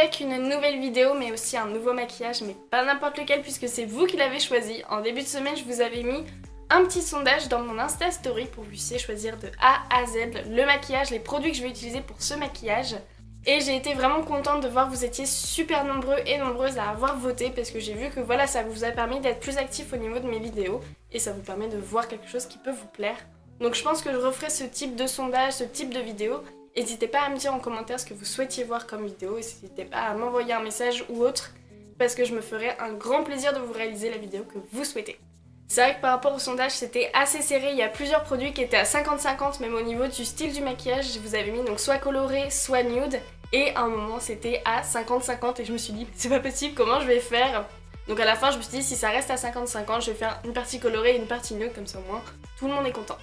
avec une nouvelle vidéo mais aussi un nouveau maquillage, mais pas n'importe lequel puisque c'est vous qui l'avez choisi. En début de semaine je vous avais mis un petit sondage dans mon Insta Story pour que vous puissiez choisir de A à Z le maquillage, les produits que je vais utiliser pour ce maquillage. Et j'ai été vraiment contente de voir que vous étiez super nombreux et nombreuses à avoir voté parce que j'ai vu que voilà, ça vous a permis d'être plus actifs au niveau de mes vidéos et ça vous permet de voir quelque chose qui peut vous plaire. Donc je pense que je referai ce type de sondage, ce type de vidéo. N'hésitez pas à me dire en commentaire ce que vous souhaitiez voir comme vidéo et n'hésitez pas à m'envoyer un message ou autre parce que je me ferai un grand plaisir de vous réaliser la vidéo que vous souhaitez. C'est vrai que par rapport au sondage c'était assez serré, il y a plusieurs produits qui étaient à 50-50 même au niveau du style du maquillage, je vous avais mis donc soit coloré, soit nude et à un moment c'était à 50-50 et je me suis dit c'est pas possible, comment je vais faire? Donc à la fin je me suis dit si ça reste à 50-50 je vais faire une partie colorée et une partie nude comme ça au moins tout le monde est content.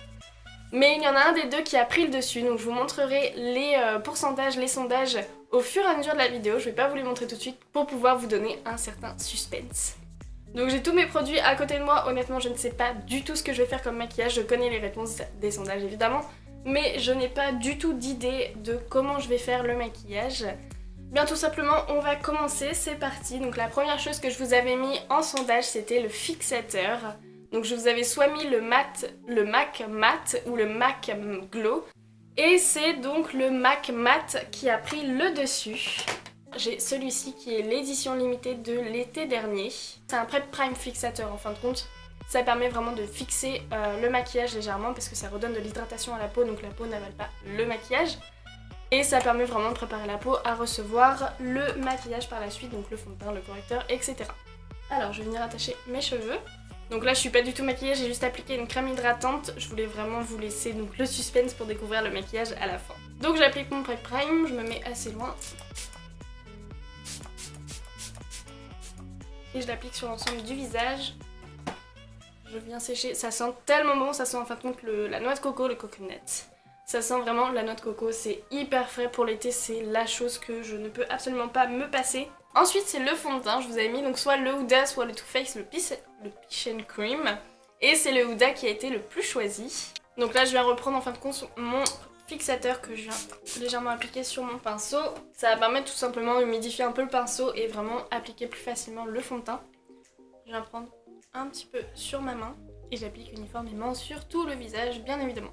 Mais il y en a un des deux qui a pris le dessus, donc je vous montrerai les pourcentages, les sondages au fur et à mesure de la vidéo. Je vais pas vous les montrer tout de suite pour pouvoir vous donner un certain suspense. Donc j'ai tous mes produits à côté de moi, honnêtement je ne sais pas du tout ce que je vais faire comme maquillage, je connais les réponses des sondages évidemment, mais je n'ai pas du tout d'idée de comment je vais faire le maquillage. Bien tout simplement on va commencer, c'est parti. Donc la première chose que je vous avais mis en sondage c'était le fixateur. Donc je vous avais soit mis le MAC Matte ou le MAC Glow. Et c'est donc le MAC Matte qui a pris le dessus. J'ai celui-ci qui est l'édition limitée de l'été dernier. C'est un Prep Prime fixateur en fin de compte. Ça permet vraiment de fixer le maquillage légèrement parce que ça redonne de l'hydratation à la peau, donc la peau n'avale pas le maquillage. Et ça permet vraiment de préparer la peau à recevoir le maquillage par la suite, donc le fond de teint, le correcteur, etc. Alors je vais venir attacher mes cheveux. Donc là je suis pas du tout maquillée, j'ai juste appliqué une crème hydratante. Je voulais vraiment vous laisser donc le suspense pour découvrir le maquillage à la fin. Donc j'applique mon Prep Prime, je me mets assez loin. Et je l'applique sur l'ensemble du visage. Je viens sécher, ça sent tellement bon, ça sent en fin de compte la noix de coco, le coconut. Ça sent vraiment la noix de coco, c'est hyper frais pour l'été, c'est la chose que je ne peux absolument pas me passer. Ensuite c'est le fond de teint, je vous avais mis donc soit le Huda, soit le Too Faced, le Peach and Cream. Et c'est le Huda qui a été le plus choisi. Donc là je viens reprendre en fin de compte mon fixateur que je viens légèrement appliquer sur mon pinceau. Ça va permettre tout simplement d'humidifier un peu le pinceau et vraiment appliquer plus facilement le fond de teint. Je viens prendre un petit peu sur ma main et j'applique uniformément sur tout le visage bien évidemment.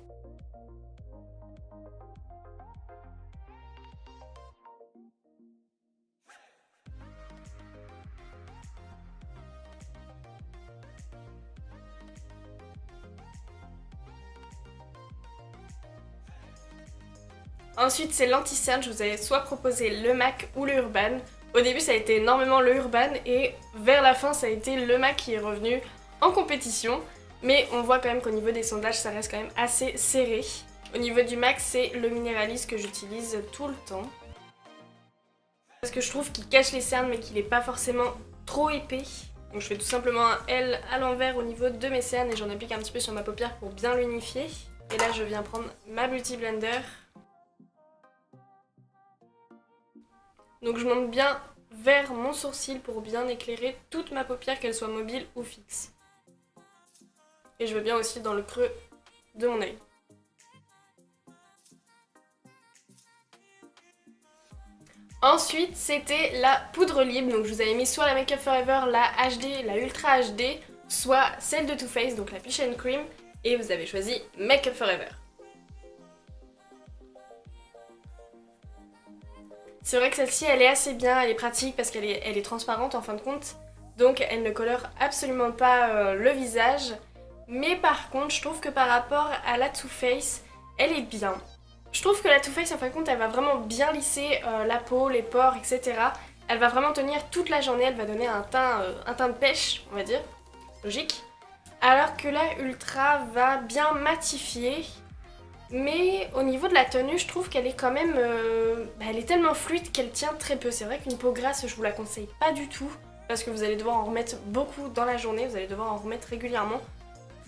Ensuite c'est l'anti-cerne, je vous avais soit proposé le MAC ou le Urban. Au début ça a été énormément le Urban et vers la fin ça a été le MAC qui est revenu en compétition. Mais on voit quand même qu'au niveau des sondages ça reste quand même assez serré. Au niveau du MAC c'est le Mineralist que j'utilise tout le temps. Parce que je trouve qu'il cache les cernes mais qu'il n'est pas forcément trop épais. Donc je fais tout simplement un L à l'envers au niveau de mes cernes et j'en applique un petit peu sur ma paupière pour bien l'unifier. Et là je viens prendre ma Beauty Blender. Donc je monte bien vers mon sourcil pour bien éclairer toute ma paupière, qu'elle soit mobile ou fixe. Et je veux bien aussi dans le creux de mon œil. Ensuite c'était la poudre libre, donc je vous avais mis soit la Make Up Forever, la HD, la Ultra HD, soit celle de Too Faced, donc la Peach and Cream, et vous avez choisi Make Up Forever. C'est vrai que celle-ci elle est assez bien, elle est pratique parce qu'elle est transparente en fin de compte. Donc elle ne colore absolument pas le visage. Mais par contre je trouve que par rapport à la Too Faced, elle est bien. Je trouve que la Too Faced en fin de compte elle va vraiment bien lisser la peau, les pores, etc. Elle va vraiment tenir toute la journée, elle va donner un teint de pêche on va dire, logique. Alors que la Ultra va bien matifier. Mais au niveau de la tenue, je trouve qu'elle est quand même... elle est tellement fluide qu'elle tient très peu. C'est vrai qu'une peau grasse, je vous la conseille pas du tout. Parce que vous allez devoir en remettre beaucoup dans la journée, vous allez devoir en remettre régulièrement.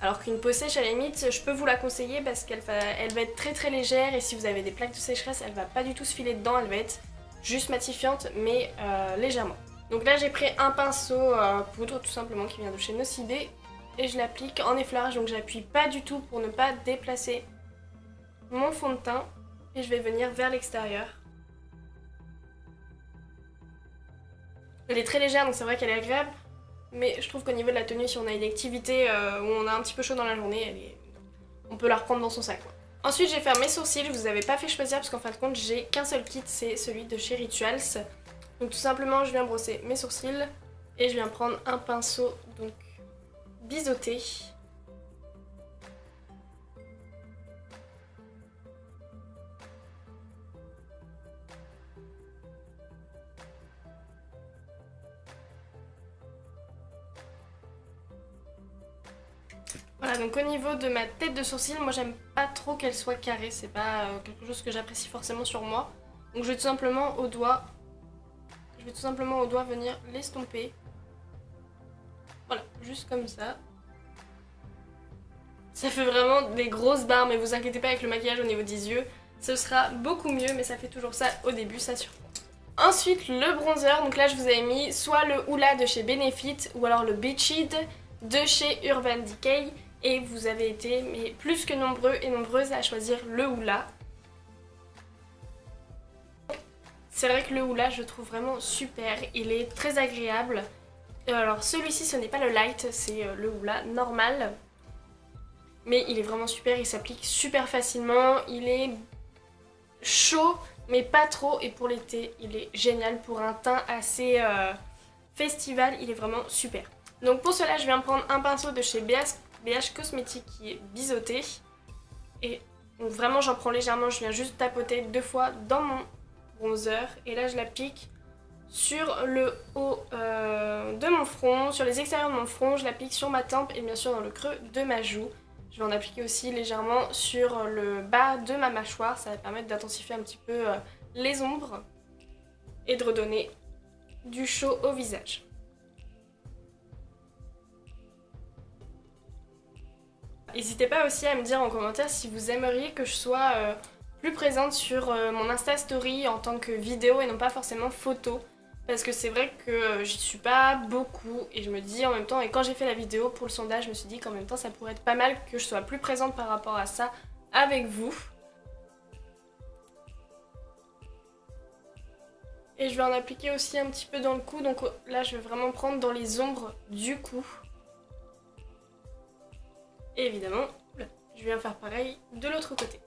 Alors qu'une peau sèche, à la limite, je peux vous la conseiller parce qu'elle va être très très légère. Et si vous avez des plaques de sécheresse, elle va pas du tout se filer dedans, elle va être juste matifiante, mais légèrement. Donc là, j'ai pris un pinceau poudre, tout simplement, qui vient de chez Nocibé. Et je l'applique en effleurage, donc j'appuie pas du tout pour ne pas déplacer mon fond de teint et je vais venir vers l'extérieur Elle est très légère donc c'est vrai qu'elle est agréable. Mais je trouve qu'au niveau de la tenue, si on a une activité où on a un petit peu chaud dans la journée, on peut la reprendre dans son sac, quoi. Ensuite, je vais faire mes sourcils. Je vous avais pas fait choisir parce qu'en fin de compte, j'ai qu'un seul kit, c'est celui de chez Rituals. Donc tout simplement, je viens brosser mes sourcils et je viens prendre un pinceau donc biseauté. Voilà, donc au niveau de ma tête de sourcil, moi j'aime pas trop qu'elle soit carrée, c'est pas quelque chose que j'apprécie forcément sur moi. Donc je vais tout simplement au doigt, venir l'estomper. Voilà, juste comme ça. Ça fait vraiment des grosses barres, mais vous inquiétez pas avec le maquillage au niveau des yeux, ce sera beaucoup mieux, mais ça fait toujours ça au début, ça surprend. Ensuite le bronzer, donc là je vous avais mis soit le Hoola de chez Benefit ou alors le Beached de chez Urban Decay. Et vous avez été mais plus que nombreux et nombreuses à choisir le Hoola. C'est vrai que le Hoola je trouve vraiment super, il est très agréable. Alors celui-ci ce n'est pas le light, c'est le Hoola normal. Mais il est vraiment super, il s'applique super facilement, il est chaud mais pas trop et pour l'été il est génial pour un teint assez festival, il est vraiment super. Donc pour cela je viens prendre un pinceau de chez BH Cosmétiques qui est biseauté et donc vraiment j'en prends légèrement, je viens juste tapoter 2 fois dans mon bronzer et là je l'applique sur le haut de mon front, sur les extérieurs de mon front, je l'applique sur ma tempe et bien sûr dans le creux de ma joue. Je vais en appliquer aussi légèrement sur le bas de ma mâchoire, ça va permettre d'intensifier un petit peu les ombres et de redonner du chaud au visage. N'hésitez pas aussi à me dire en commentaire si vous aimeriez que je sois plus présente sur mon Insta Story en tant que vidéo et non pas forcément photo. Parce que c'est vrai que j'y suis pas beaucoup et je me dis en même temps, et quand j'ai fait la vidéo pour le sondage, je me suis dit qu'en même temps ça pourrait être pas mal que je sois plus présente par rapport à ça avec vous. Et je vais en appliquer aussi un petit peu dans le cou, donc là je vais vraiment prendre dans les ombres du cou. Et évidemment, je viens faire pareil de l'autre côté.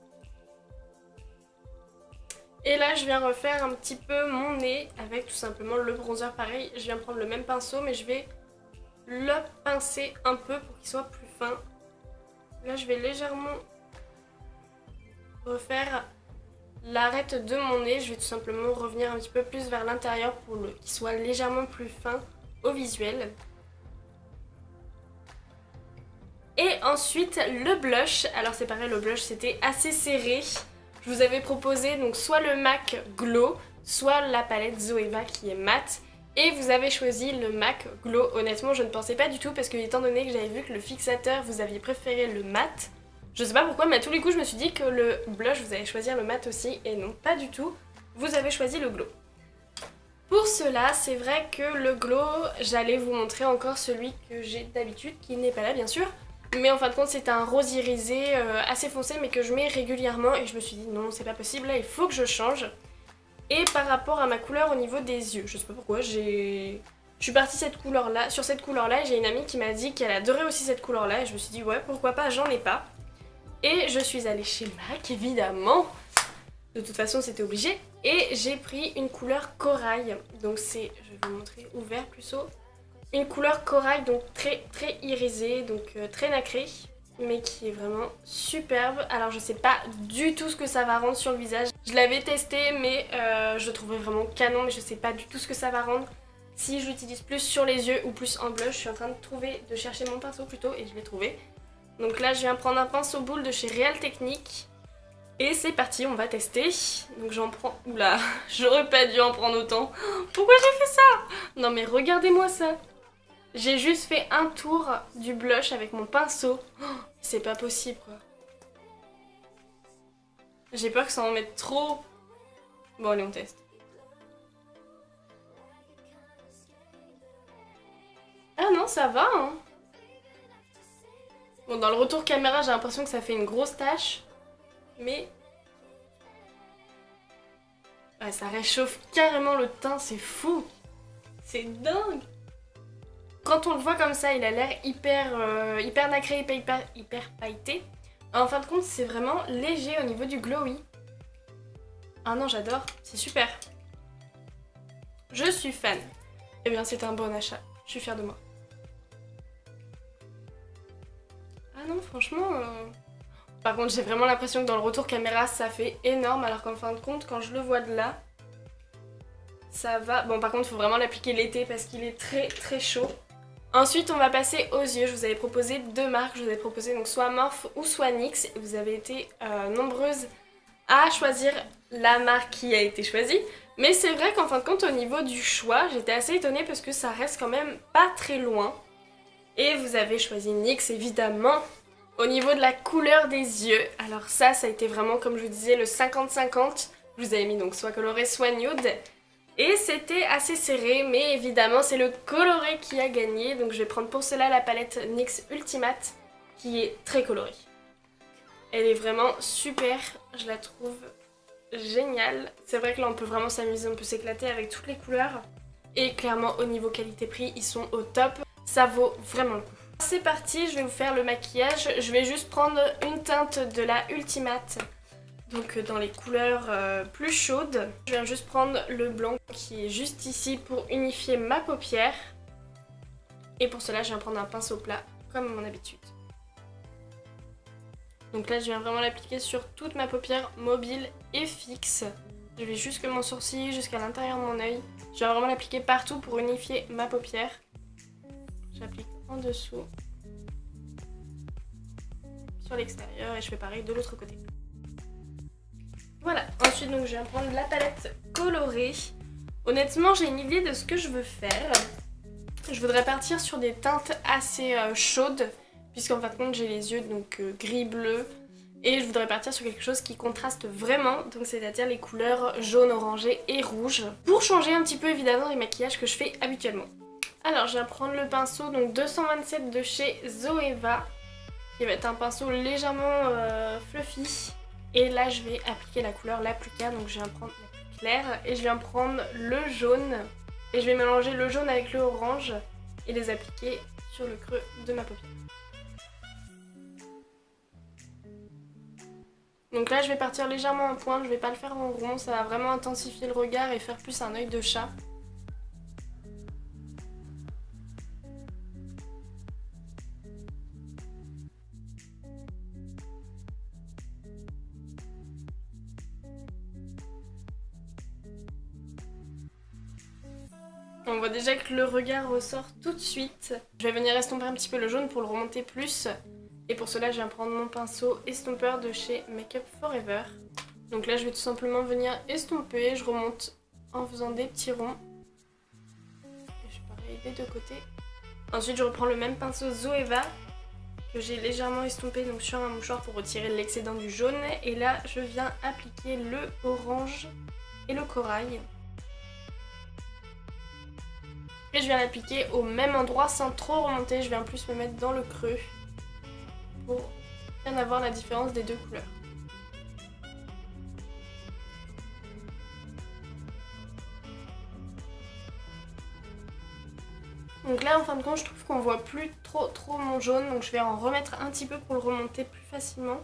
Et là, je viens refaire un petit peu mon nez avec tout simplement le bronzer pareil. Je viens prendre le même pinceau, mais je vais le pincer un peu pour qu'il soit plus fin. Là, je vais légèrement refaire l'arête de mon nez. Je vais tout simplement revenir un petit peu plus vers l'intérieur pour qu'il soit légèrement plus fin au visuel. Et ensuite le blush, alors c'est pareil, le blush c'était assez serré. Je vous avais proposé donc soit le MAC Glow, soit la palette Zoeva qui est mat. Et vous avez choisi le MAC Glow. Honnêtement je ne pensais pas du tout parce que étant donné que j'avais vu que le fixateur vous aviez préféré le mat, je sais pas pourquoi mais à tous les coups je me suis dit que le blush vous allez choisir le mat aussi et non pas du tout, vous avez choisi le Glow. Pour cela c'est vrai que le Glow, j'allais vous montrer encore celui que j'ai d'habitude qui n'est pas là bien sûr. Mais en fin de compte c'est un rose irisé assez foncé mais que je mets régulièrement et je me suis dit non c'est pas possible, là il faut que je change. Et par rapport à ma couleur au niveau des yeux, je sais pas pourquoi, je suis partie sur cette couleur là et j'ai une amie qui m'a dit qu'elle adorait aussi cette couleur là et je me suis dit ouais pourquoi pas, j'en ai pas. Et je suis allée chez MAC évidemment, de toute façon c'était obligé. Et j'ai pris une couleur corail, donc c'est, je vais vous montrer ouvert plus haut. Une couleur corail donc très irisée, donc très nacrée, mais qui est vraiment superbe. Alors je sais pas du tout ce que ça va rendre sur le visage. Je l'avais testé mais je le trouvais vraiment canon, mais je sais pas du tout ce que ça va rendre. Si je l'utilise plus sur les yeux ou plus en blush, je suis en train de chercher mon pinceau plutôt et je l'ai trouvé. Donc là je viens prendre un pinceau boule de chez Real Technique. Et c'est parti, on va tester. Donc j'en prends... Oula, j'aurais pas dû en prendre autant. Pourquoi j'ai fait ça? Non mais regardez-moi ça. J'ai juste fait un tour du blush avec mon pinceau. Oh, c'est pas possible quoi. J'ai peur que ça en mette trop. Bon allez on teste. Ah non ça va hein. Bon dans le retour caméra j'ai l'impression que ça fait une grosse tache. Mais... ouais, ça réchauffe carrément le teint, c'est fou. C'est dingue! Quand on le voit comme ça, il a l'air hyper nacré, hyper pailleté. En fin de compte, c'est vraiment léger au niveau du glowy. Ah non, j'adore, c'est super. Je suis fan. Eh bien, c'est un bon achat. Je suis fière de moi. Ah non, franchement... Par contre, j'ai vraiment l'impression que dans le retour caméra, ça fait énorme. Alors qu'en fin de compte, quand je le vois de là, ça va... Bon, par contre, il faut vraiment l'appliquer l'été parce qu'il est très chaud. Ensuite, on va passer aux yeux. Je vous avais proposé deux marques. Je vous avais proposé donc soit Morphe ou soit NYX. Et vous avez été nombreuses à choisir la marque qui a été choisie. Mais c'est vrai qu'en fin de compte, au niveau du choix, j'étais assez étonnée parce que ça reste quand même pas très loin. Et vous avez choisi NYX évidemment. Au niveau de la couleur des yeux, alors ça a été vraiment comme je vous disais le 50-50. Je vous avais mis donc soit coloré soit nude. Et c'était assez serré, mais évidemment c'est le coloré qui a gagné. Donc je vais prendre pour cela la palette NYX Ultimate qui est très colorée. Elle est vraiment super, je la trouve géniale. C'est vrai que là on peut vraiment s'amuser, on peut s'éclater avec toutes les couleurs. Et clairement au niveau qualité-prix, ils sont au top. Ça vaut vraiment le coup. C'est parti, je vais vous faire le maquillage. Je vais juste prendre une teinte de la Ultimate. Donc dans les couleurs plus chaudes. Je viens juste prendre le blanc qui est juste ici pour unifier ma paupière. Et pour cela, je viens prendre un pinceau plat comme à mon habitude. Donc là, je viens vraiment l'appliquer sur toute ma paupière mobile et fixe. Je vais jusque mon sourcil, jusqu'à l'intérieur de mon œil. Je viens vraiment l'appliquer partout pour unifier ma paupière. J'applique en dessous, sur l'extérieur et je fais pareil de l'autre côté. Voilà, ensuite donc je viens prendre la palette colorée. Honnêtement, j'ai une idée de ce que je veux faire. Je voudrais partir sur des teintes assez chaudes, puisqu'en fin de compte j'ai les yeux donc gris-bleu. Et je voudrais partir sur quelque chose qui contraste vraiment, donc c'est-à-dire les couleurs jaune, orangé et rouge. Pour changer un petit peu évidemment les maquillages que je fais habituellement. Alors je viens prendre le pinceau donc 227 de chez Zoeva, qui va être un pinceau légèrement fluffy. Et là je vais appliquer la couleur la plus claire, donc je viens prendre la plus claire et je viens prendre le jaune. Et je vais mélanger le jaune avec le orange et les appliquer sur le creux de ma paupière. Donc là je vais partir légèrement en pointe, je vais pas le faire en rond, ça va vraiment intensifier le regard et faire plus un œil de chat. On voit déjà que le regard ressort tout de suite. Je vais venir estomper un petit peu le jaune pour le remonter plus. Et pour cela, je viens prendre mon pinceau estompeur de chez Make Up For Ever. Donc là, je vais tout simplement venir estomper. Je remonte en faisant des petits ronds. Et je fais pareil des deux côtés. Ensuite, je reprends le même pinceau Zoeva que j'ai légèrement estompé donc sur un mouchoir pour retirer l'excédent du jaune. Et là, je viens appliquer le orange et le corail. Et je viens l'appliquer au même endroit sans trop remonter. Je viens plus me mettre dans le creux pour bien avoir la différence des deux couleurs. Donc là en fin de compte je trouve qu'on voit plus trop mon jaune, donc je vais en remettre un petit peu pour le remonter plus facilement.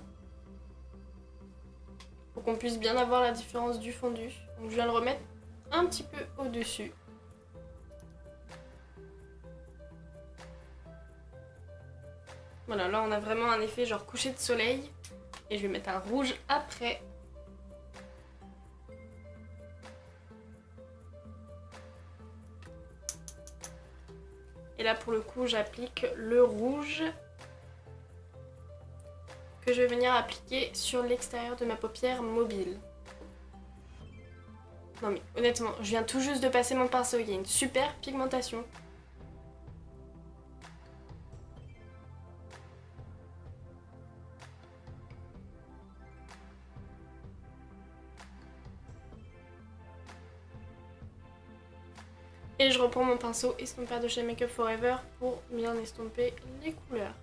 Pour qu'on puisse bien avoir la différence du fondu. Donc je viens le remettre un petit peu au-dessus. Voilà, là on a vraiment un effet genre coucher de soleil. Et je vais mettre un rouge après. Et là pour le coup j'applique le rouge que je vais venir appliquer sur l'extérieur de ma paupière mobile. Non mais honnêtement, je viens tout juste de passer mon pinceau, il y a une super pigmentation. Et je reprends mon pinceau estompeur de chez Make Up For Ever pour bien estomper les couleurs.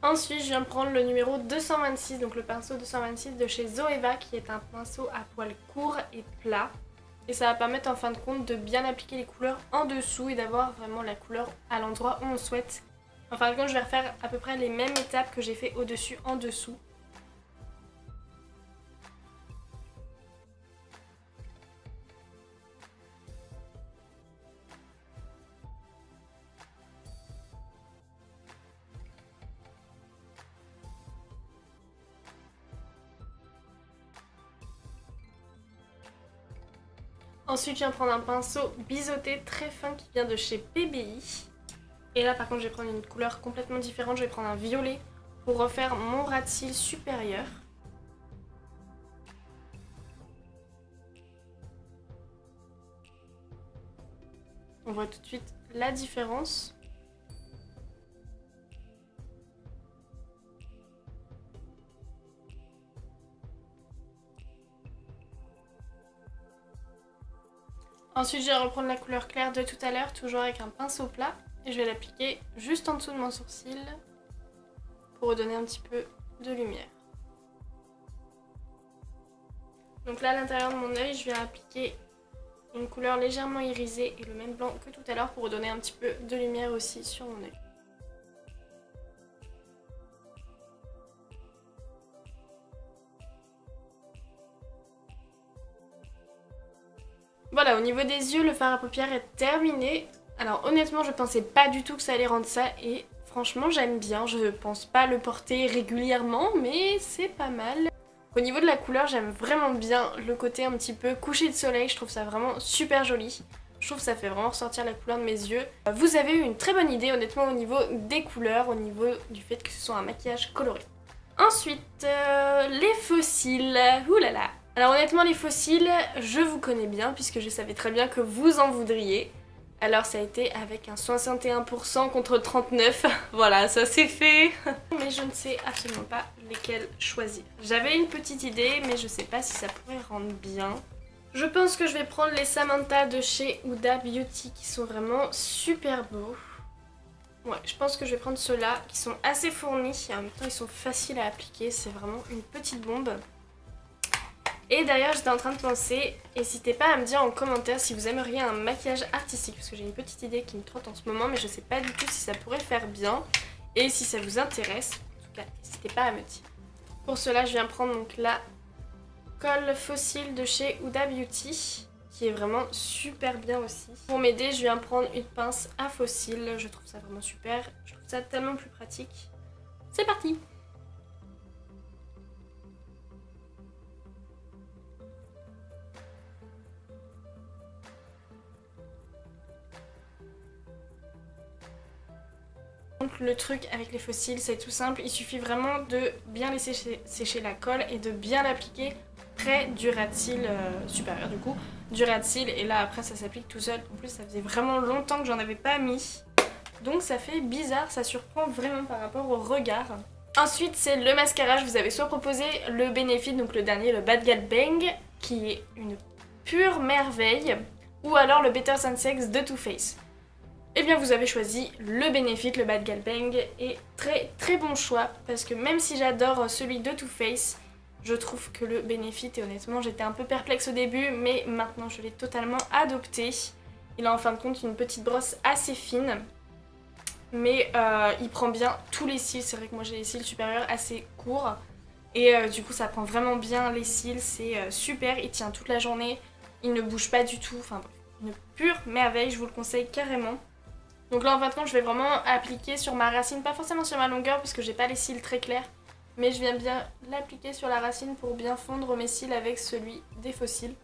Ensuite, je viens prendre le numéro 226, donc le pinceau 226 de chez Zoeva, qui est un pinceau à poils courts et plats. Et ça va permettre en fin de compte de bien appliquer les couleurs en dessous et d'avoir vraiment la couleur à l'endroit où on souhaite. En fin de compte, je vais refaire à peu près les mêmes étapes que j'ai fait au-dessus en dessous. Ensuite, je viens prendre un pinceau biseauté très fin qui vient de chez PBI. Et là, par contre, je vais prendre une couleur complètement différente. Je vais prendre un violet pour refaire mon ras de cils supérieur. On voit tout de suite la différence. Ensuite, je vais reprendre la couleur claire de tout à l'heure, toujours avec un pinceau plat. Et je vais l'appliquer juste en dessous de mon sourcil pour redonner un petit peu de lumière. Donc là, à l'intérieur de mon œil, je viens appliquer une couleur légèrement irisée et le même blanc que tout à l'heure pour redonner un petit peu de lumière aussi sur mon œil. Voilà, au niveau des yeux, le fard à paupières est terminé. Alors honnêtement, je pensais pas du tout que ça allait rendre ça et franchement, j'aime bien. Je pense pas le porter régulièrement, mais c'est pas mal. Au niveau de la couleur, j'aime vraiment bien le côté un petit peu coucher de soleil. Je trouve ça vraiment super joli. Je trouve que ça fait vraiment ressortir la couleur de mes yeux. Vous avez eu une très bonne idée honnêtement au niveau des couleurs, au niveau du fait que ce soit un maquillage coloré. Ensuite, les faux cils. Ouh là là. Alors honnêtement les faux cils, je vous connais bien puisque je savais très bien que vous en voudriez. Alors ça a été avec un 61% contre 39%. Voilà, ça c'est fait. Mais je ne sais absolument pas lesquels choisir. J'avais une petite idée mais je sais pas si ça pourrait rendre bien. Je pense que je vais prendre les Samantha de chez Huda Beauty qui sont vraiment super beaux. Ouais, je pense que je vais prendre ceux-là qui sont assez fournis et en même temps ils sont faciles à appliquer. C'est vraiment une petite bombe. Et d'ailleurs j'étais en train de penser, n'hésitez pas à me dire en commentaire si vous aimeriez un maquillage artistique parce que j'ai une petite idée qui me trotte en ce moment mais je sais pas du tout si ça pourrait faire bien et si ça vous intéresse. En tout cas n'hésitez pas à me dire. Pour cela je viens prendre donc la colle fossile de chez Huda Beauty qui est vraiment super bien aussi. Pour m'aider je viens prendre une pince à faux cils, je trouve ça vraiment super, je trouve ça tellement plus pratique. C'est parti! Donc le truc avec les faux cils c'est tout simple, il suffit vraiment de bien laisser sécher la colle et de bien l'appliquer près du ras de cils supérieur du coup, du ras de cils et là après ça s'applique tout seul. En plus ça faisait vraiment longtemps que j'en avais pas mis, donc ça fait bizarre, ça surprend vraiment par rapport au regard. Ensuite c'est le mascara, je vous avais soit proposé le Benefit, donc le dernier, le Bad Gal Bang, qui est une pure merveille, ou alors le Better Sensex de Too Faced. Eh bien vous avez choisi le Benefit, le Bad Gal Bang, et très très bon choix parce que même si j'adore celui de Too Faced, je trouve que le Benefit, et honnêtement j'étais un peu perplexe au début mais maintenant je l'ai totalement adopté. Il a en fin de compte une petite brosse assez fine mais il prend bien tous les cils, c'est vrai que moi j'ai les cils supérieurs assez courts et du coup ça prend vraiment bien les cils, c'est super, il tient toute la journée, il ne bouge pas du tout, enfin une pure merveille, je vous le conseille carrément. Donc là en fin de compte je vais vraiment appliquer sur ma racine, pas forcément sur ma longueur parce que j'ai pas les cils très clairs, mais je viens bien l'appliquer sur la racine pour bien fondre mes cils avec celui des faux cils.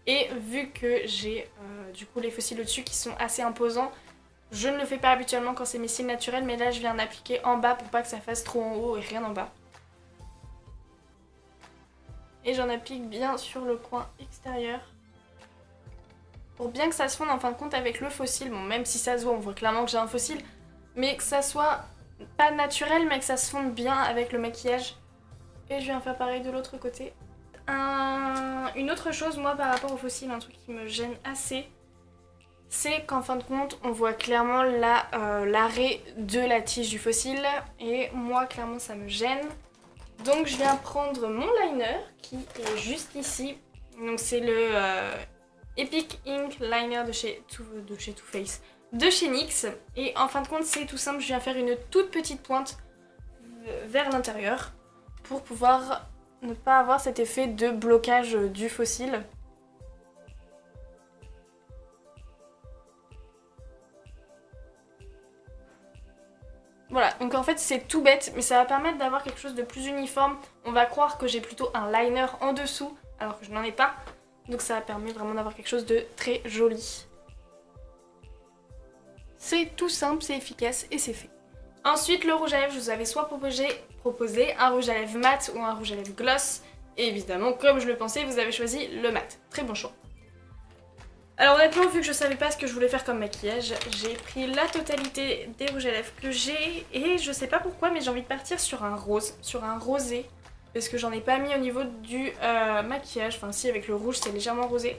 Et vu que j'ai du coup les faux cils au-dessus qui sont assez imposants, je ne le fais pas habituellement quand c'est mes cils naturels, mais là je viens d'appliquer en bas pour pas que ça fasse trop en haut et rien en bas. Et j'en applique bien sur le coin extérieur. Pour bien que ça se fonde en fin de compte avec le faux cil, bon même si ça se voit, on voit clairement que j'ai un faux cil, mais que ça soit pas naturel mais que ça se fonde bien avec le maquillage. Et je viens faire pareil de l'autre côté. Une autre chose moi par rapport au faux cil, un truc qui me gêne assez, c'est qu'en fin de compte on voit clairement l'arrêt de la tige du faux cil et moi clairement ça me gêne. Donc je viens prendre mon liner qui est juste ici, donc c'est le Epic Ink Liner de chez Too Faced, de chez NYX. Et en fin de compte, c'est tout simple, je viens faire une toute petite pointe vers l'intérieur pour pouvoir ne pas avoir cet effet de blocage du faux cil. Voilà, donc en fait c'est tout bête, mais ça va permettre d'avoir quelque chose de plus uniforme. On va croire que j'ai plutôt un liner en dessous, alors que je n'en ai pas. Donc ça permet vraiment d'avoir quelque chose de très joli. C'est tout simple, c'est efficace et c'est fait. Ensuite, le rouge à lèvres, je vous avais soit proposé un rouge à lèvres mat ou un rouge à lèvres gloss. Et évidemment, comme je le pensais, vous avez choisi le mat. Très bon choix. Alors honnêtement, vu que je savais pas ce que je voulais faire comme maquillage, j'ai pris la totalité des rouges à lèvres que j'ai. Et je sais pas pourquoi, mais j'ai envie de partir sur un rose, sur un rosé. Parce que j'en ai pas mis au niveau du maquillage. Enfin si, avec le rouge, c'est légèrement rosé.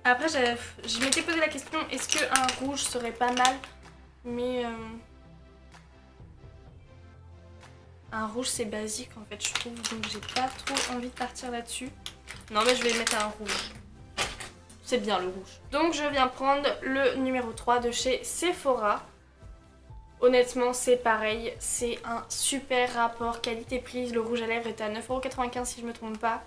Après, je m'étais posé la question, est-ce qu'un rouge serait pas mal? Mais... un rouge c'est basique en fait je trouve, donc j'ai pas trop envie de partir là-dessus. Non mais je vais mettre un rouge. C'est bien le rouge. Donc je viens prendre le numéro 3 de chez Sephora. Honnêtement c'est pareil, c'est un super rapport qualité-prix. Le rouge à lèvres est à 9,95€ si je me trompe pas.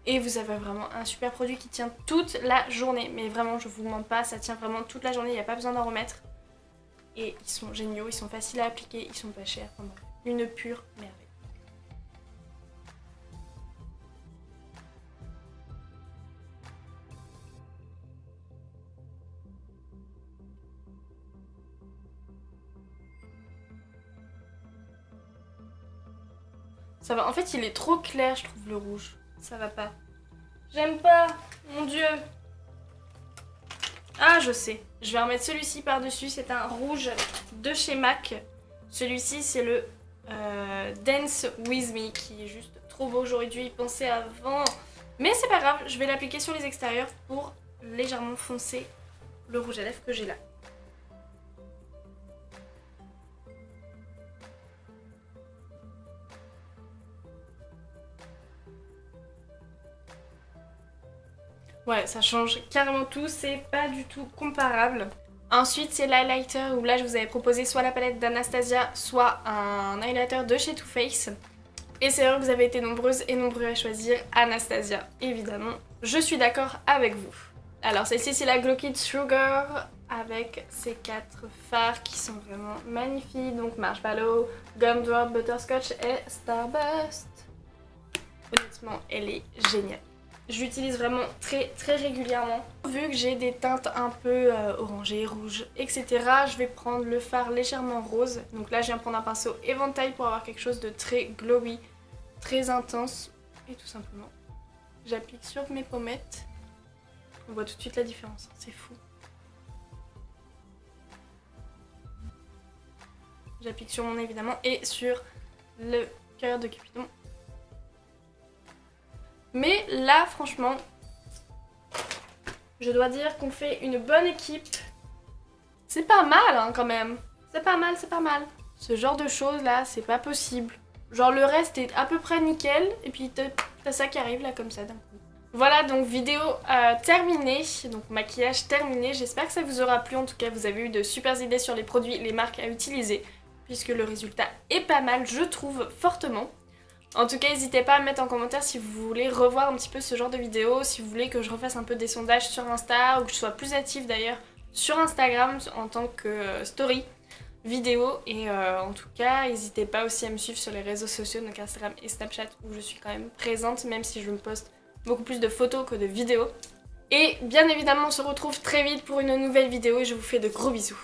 Et vous avez vraiment un super produit qui tient toute la journée. Mais vraiment je vous mens pas, ça tient vraiment toute la journée, il n'y a pas besoin d'en remettre. Et ils sont géniaux, ils sont faciles à appliquer, ils sont pas chers. Enfin, une pure merveille. Ça va, en fait il est trop clair je trouve le rouge. Ça va pas. J'aime pas, mon dieu. Ah je sais, je vais remettre celui-ci par-dessus, c'est un rouge de chez MAC. Celui-ci c'est le Dance With Me qui est juste trop beau, j'aurais dû y penser avant. Mais c'est pas grave, je vais l'appliquer sur les extérieurs pour légèrement foncer le rouge à lèvres que j'ai là. Ouais, ça change carrément tout, c'est pas du tout comparable. Ensuite, c'est l'highlighter où là je vous avais proposé soit la palette d'Anastasia, soit un highlighter de chez Too Faced. Et c'est vrai que vous avez été nombreuses et nombreux à choisir Anastasia, évidemment. Je suis d'accord avec vous. Alors celle-ci c'est la Glow Kit Sugar avec ces 4 fards qui sont vraiment magnifiques. Donc Marshmallow, Gumdrop, Butterscotch et Starburst. Honnêtement, elle est géniale. Je l'utilise vraiment très régulièrement. Vu que j'ai des teintes un peu orangées, rouges, etc. je vais prendre le fard légèrement rose. Donc là je viens prendre un pinceau éventail pour avoir quelque chose de très glowy, très intense. Et tout simplement, j'applique sur mes pommettes. On voit tout de suite la différence, c'est fou. J'applique sur mon nez évidemment et sur le cœur de Cupidon. Mais là, franchement, je dois dire qu'on fait une bonne équipe. C'est pas mal hein, quand même. C'est pas mal, c'est pas mal. Ce genre de choses là, c'est pas possible. Genre le reste est à peu près nickel. Et puis t'as ça qui arrive là comme ça d'un coup. Voilà donc vidéo terminée. Donc maquillage terminé. J'espère que ça vous aura plu. En tout cas, vous avez eu de super idées sur les produits, les marques à utiliser. Puisque le résultat est pas mal, je trouve, fortement. En tout cas, n'hésitez pas à me mettre en commentaire si vous voulez revoir un petit peu ce genre de vidéo, si vous voulez que je refasse un peu des sondages sur Insta ou que je sois plus active d'ailleurs sur Instagram en tant que story vidéo. Et en tout cas, n'hésitez pas aussi à me suivre sur les réseaux sociaux, donc Instagram et Snapchat où je suis quand même présente, même si je me poste beaucoup plus de photos que de vidéos. Et bien évidemment, on se retrouve très vite pour une nouvelle vidéo et je vous fais de gros bisous.